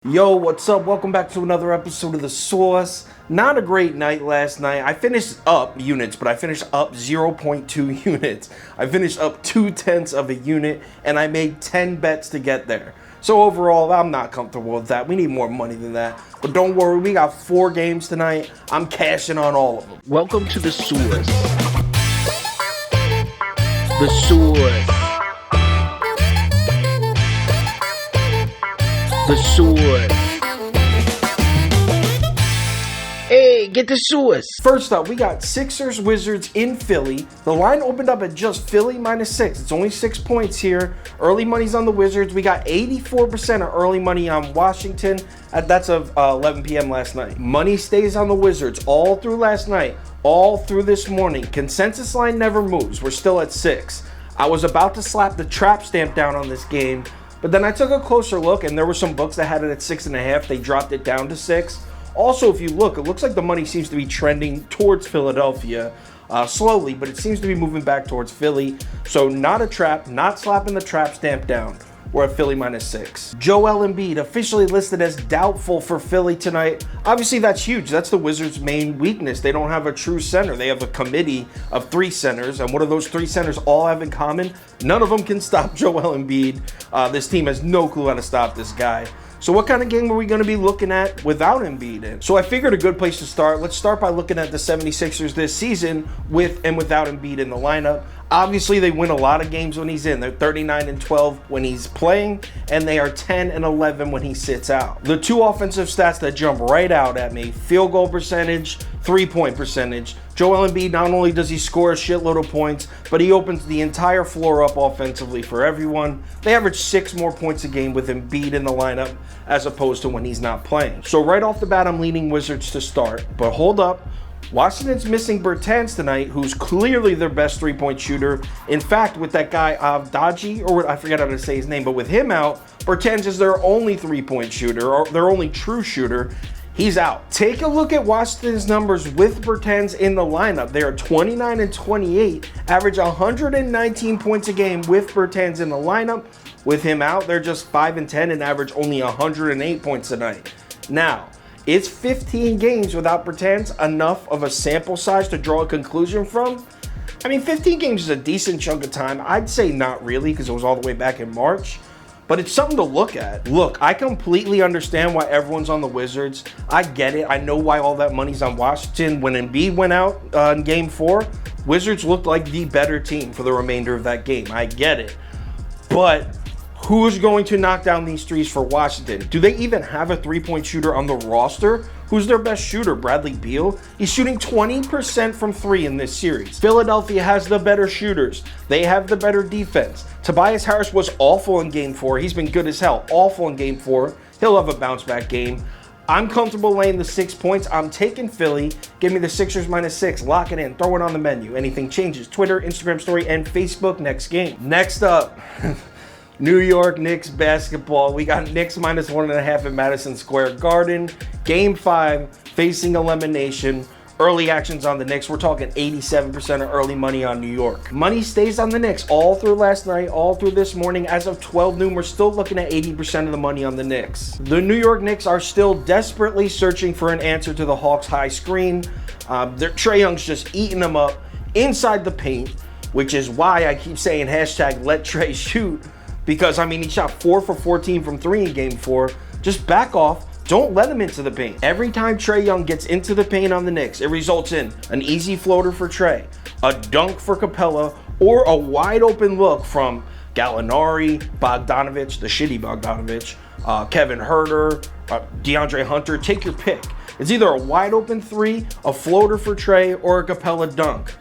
Yo, what's up? Welcome back to another episode of The Source. Not a great night last night. I finished up units, but I finished up 0.2 units. I finished up 0.2 of a unit, and I made 10 bets to get there. So overall, I'm not comfortable with that. We need more money than that. But don't worry, we got 4 games tonight. I'm cashing on all of them. Welcome to The Source. The Source. The Source. Hey, get the Source. First up, we got Sixers Wizards in Philly. The line opened up at just Philly -6. It's only 6 points here. Early money's on the Wizards. We got 84% of early money on Washington. That's of 11 p.m. last night. Money stays on the Wizards all through last night, all through this morning. Consensus line never moves. We're still at 6. I was about to slap the trap stamp down on this game, but then I took a closer look, and there were some books that had it at 6.5. They dropped it down to 6. Also, if you look, it looks like the money seems to be trending towards Philadelphia slowly, but it seems to be moving back towards Philly. So not a trap, not slapping the trap stamp down. We're at Philly -6. Joel Embiid officially listed as doubtful for Philly tonight. Obviously, that's huge. That's the Wizards' main weakness. They don't have a true center. They have a committee of 3 centers, and what do those 3 centers all have in common? None of them can stop Joel Embiid. This team has no clue how to stop this guy. So what kind of game are we going to be looking at without Embiid in? So I figured a good place to start. Let's start by looking at the 76ers this season with and without Embiid in the lineup. Obviously, they win a lot of games when he's in. They're 39-12 when he's playing, and they are 10-11 when he sits out. The 2 offensive stats that jump right out at me: field goal percentage, 3-point percentage. Joel Embiid, not only does he score a shitload of points, but he opens the entire floor up offensively for everyone. They average 6 more points a game with Embiid in the lineup as opposed to when he's not playing. So right off the bat, I'm leaning Wizards to start. But hold up. Washington's missing Bertans tonight, who's clearly their best 3-point shooter. In fact, with that guy Avdaji, or I forget how to say his name, but with him out, Bertans is their only 3-point shooter, or their only true shooter. He's out. Take a look at Washington's numbers with Bertans in the lineup. They are 29-28, average 119 points a game with Bertans in the lineup. With him out, they're just 5-10 and average only 108 points a night. Now, is 15 games without Bertans enough of a sample size to draw a conclusion from? I mean, 15 games is a decent chunk of time. I'd say not really, because it was all the way back in March. But it's something to look at. Look, I completely understand why everyone's on the Wizards. I get it. I know why all that money's on Washington. When Embiid went out in Game 4, Wizards looked like the better team for the remainder of that game. I get it. But who's going to knock down these threes for Washington? Do they even have a 3-point shooter on the roster? Who's their best shooter? Bradley Beal? He's shooting 20% from 3 in this series. Philadelphia has the better shooters. They have the better defense. Tobias Harris was awful in Game 4. He's been good as hell. Awful in Game 4. He'll have a bounce-back game. I'm comfortable laying the 6 points. I'm taking Philly. Give me the Sixers -6. Lock it in. Throw it on the menu. Anything changes. Twitter, Instagram story, and Facebook next game. Next up. New York Knicks basketball. We got Knicks -1.5 at Madison Square Garden. Game 5, facing elimination. Early actions on the Knicks. We're talking 87% of early money on New York. Money stays on the Knicks all through last night, all through this morning. As of 12 noon, we're still looking at 80% of the money on the Knicks. The New York Knicks are still desperately searching for an answer to the Hawks' high screen. Trae Young's just eating them up inside the paint, which is why I keep saying hashtag let Trae shoot. Because, I mean, he shot 4 for 14 from 3 in Game 4. Just back off. Don't let him into the paint. Every time Trae Young gets into the paint on the Knicks, it results in an easy floater for Trae, a dunk for Capella, or a wide open look from Gallinari, Bogdanovich, the shitty Bogdanovich, Kevin Huerter, DeAndre Hunter. Take your pick. It's either a wide open 3, a floater for Trae, or a Capella dunk.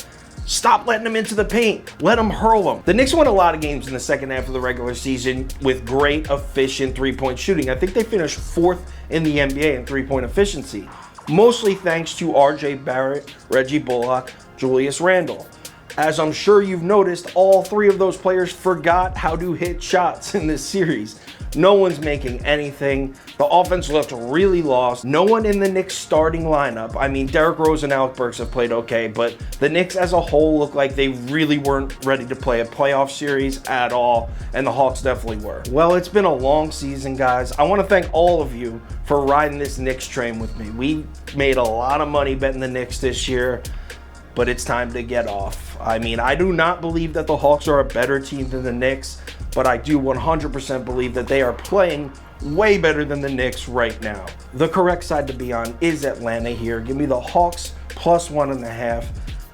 Stop letting them into the paint. Let them hurl them. The Knicks won a lot of games in the second half of the regular season with great, efficient 3-point shooting. I think they finished 4th in the NBA in 3-point efficiency, mostly thanks to RJ Barrett, Reggie Bullock, Julius Randle. As I'm sure you've noticed, all 3 of those players forgot how to hit shots in this series. No one's making anything. The offense looked really lost. No one in the Knicks starting lineup. I mean, Derrick Rose and Alec Burks have played okay, but the Knicks as a whole look like they really weren't ready to play a playoff series at all, and the Hawks definitely were. Well, it's been a long season, guys. I want to thank all of you for riding this Knicks train with me. We made a lot of money betting the Knicks this year, but it's time to get off. I mean, I do not believe that the Hawks are a better team than the Knicks, but I do 100% believe that they are playing way better than the Knicks right now. The correct side to be on is Atlanta here. Give me the Hawks plus 1.5.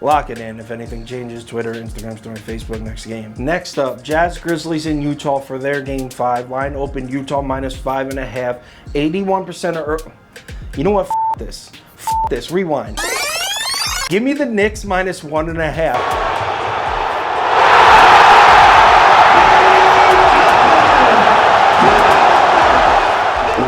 Lock it in. If anything changes, Twitter, Instagram story, Facebook next game. Next up, Jazz Grizzlies in Utah for their game 5. Line open Utah minus 5.5. 81% of you know what? F this. F this. Rewind. Give me the Knicks minus 1.5.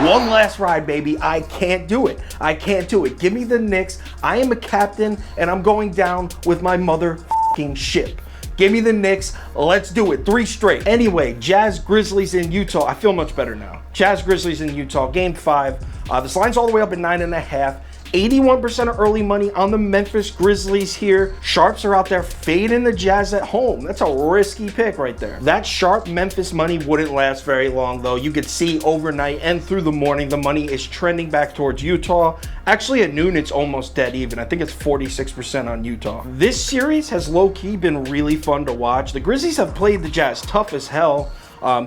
One last ride, baby. I can't do it. I can't do it. Give me the Knicks. I am a captain, and I'm going down with my motherfucking ship. Give me the Knicks. Let's do it. 3 straight. Anyway, Jazz Grizzlies in Utah. I feel much better now. Jazz Grizzlies in Utah, game 5. This line's all the way up at 9.5. 81% of early money on the Memphis Grizzlies here. Sharps are out there fading the Jazz at home. That's a risky pick right there. That sharp Memphis money wouldn't last very long, though. You could see overnight and through the morning, the money is trending back towards Utah. Actually, at noon, it's almost dead even. I think it's 46% on Utah. This series has low-key been really fun to watch. The Grizzlies have played the Jazz tough as hell.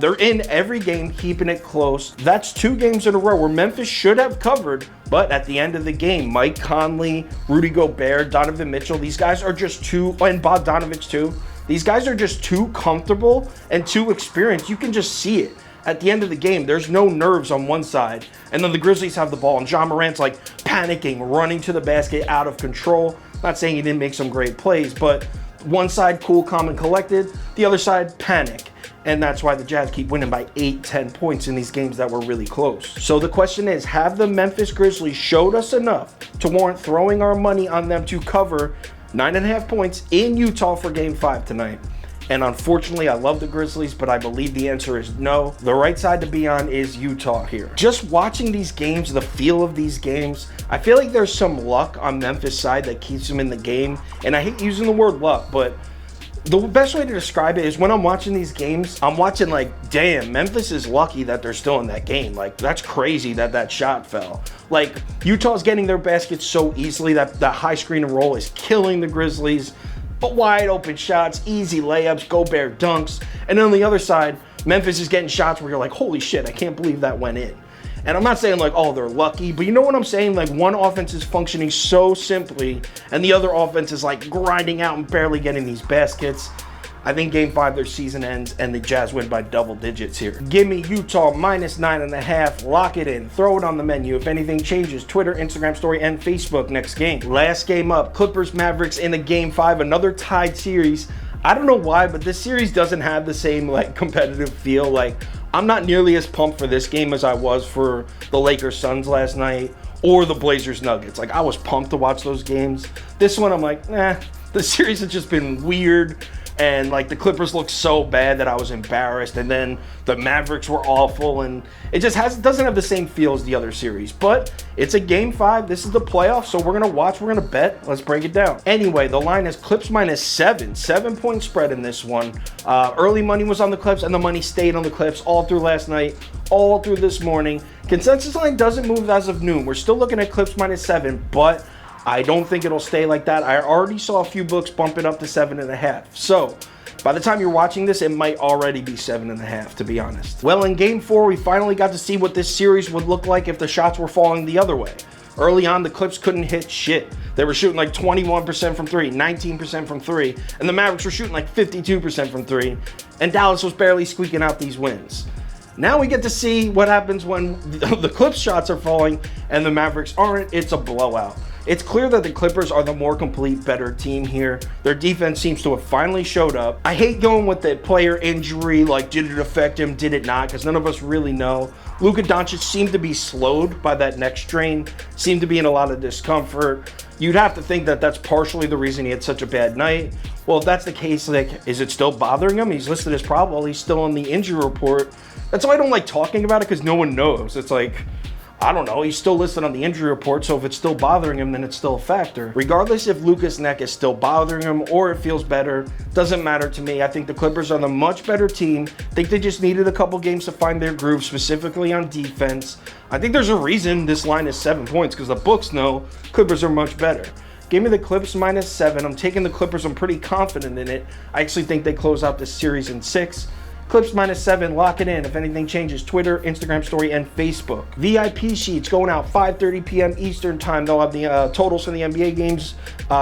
They're in every game, keeping it close. That's 2 games in a row where Memphis should have covered, but at the end of the game, Mike Conley, Rudy Gobert, Donovan Mitchell, these guys are just too, and Bogdanovich too, these guys are just too comfortable and too experienced. You can just see it. At the end of the game, there's no nerves on one side, and then the Grizzlies have the ball, and Ja Morant's like panicking, running to the basket, out of control. Not saying he didn't make some great plays, but one side cool, calm, and collected, the other side panic. And that's why the Jazz keep winning by 8-10 points in these games that were really close. So the question is, have the Memphis Grizzlies showed us enough to warrant throwing our money on them to cover 9.5 points in Utah for game 5 tonight? And unfortunately, I love the Grizzlies, but I believe the answer is no. The right side to be on is Utah here. Just watching these games, the feel of these games, I feel like there's some luck on Memphis' side that keeps them in the game. And I hate using the word luck, but the best way to describe it is when I'm watching these games, I'm watching like, damn, Memphis is lucky that they're still in that game. Like, that's crazy that that shot fell. Like, Utah's getting their baskets so easily that the high screen and roll is killing the Grizzlies. But wide open shots, easy layups, Gobert dunks. And then on the other side, Memphis is getting shots where you're like, holy shit, I can't believe that went in. And I'm not saying like, oh, they're lucky, but you know what I'm saying? Like, one offense is functioning so simply, and the other offense is like grinding out and barely getting these baskets. I think game 5, their season ends, and the Jazz win by double digits here. Give me Utah minus 9.5. Lock it in. Throw it on the menu. If anything changes, Twitter, Instagram story, and Facebook next game. Last game up, Clippers Mavericks in the game 5, another tied series. I don't know why, but this series doesn't have the same like competitive feel. Like, I'm not nearly as pumped for this game as I was for the Lakers Suns last night or the Blazers Nuggets. Like, I was pumped to watch those games. This one, I'm like, the series has just been weird. And like, the Clippers looked so bad that I was embarrassed, and then the Mavericks were awful, and it just doesn't have the same feel as the other series. But it's a game 5. This is the playoffs, so we're gonna watch. We're gonna bet. Let's break it down. Anyway, the line is Clips minus 7. 7-point spread in this one. Early money was on the Clips, and the money stayed on the Clips all through last night, all through this morning. Consensus line doesn't move as of noon. We're still looking at Clips minus 7, but I don't think it'll stay like that. I already saw a few books bump it up to 7.5. So by the time you're watching this, it might already be 7.5, to be honest. Well, in game 4, we finally got to see what this series would look like if the shots were falling the other way. Early on, the Clips couldn't hit shit. They were shooting like 21% from 3, 19% from 3, and the Mavericks were shooting like 52% from 3, and Dallas was barely squeaking out these wins. Now we get to see what happens when the Clips shots are falling and the Mavericks aren't. It's a blowout. It's clear that the Clippers are the more complete, better team here. Their defense seems to have finally showed up. I hate going with the player injury, like did it affect him, did it not, because none of us really know. Luka Doncic seemed to be slowed by that neck strain, seemed to be in a lot of discomfort. You'd have to think that that's partially the reason he had such a bad night. Well, if that's the case, like, is it still bothering him? He's listed as probable. He's still on the injury report. That's why I don't like talking about it, because no one knows. It's like, I don't know, he's still listed on the injury report, so if it's still bothering him, then it's still a factor. Regardless if Luka's neck is still bothering him or it feels better, doesn't matter to me. I think the Clippers are the much better team. I think they just needed a couple games to find their groove, specifically on defense. I think there's a reason this line is 7 points, because the books know Clippers are much better. Give me the Clips -7. I'm taking the Clippers. I'm pretty confident in it. I actually think they close out this series in 6. Clips -7, lock it in. If anything changes, Twitter, Instagram story, and Facebook. VIP sheets going out 5:30 p.m. Eastern time. They'll have the totals for the NBA games,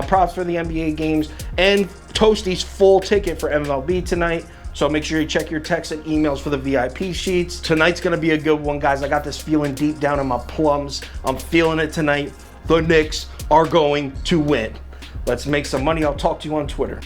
props for the NBA games, and Toasty's full ticket for MLB tonight. So make sure you check your texts and emails for the VIP sheets. Tonight's going to be a good one, guys. I got this feeling deep down in my plums. I'm feeling it tonight. The Knicks are going to win. Let's make some money. I'll talk to you on Twitter.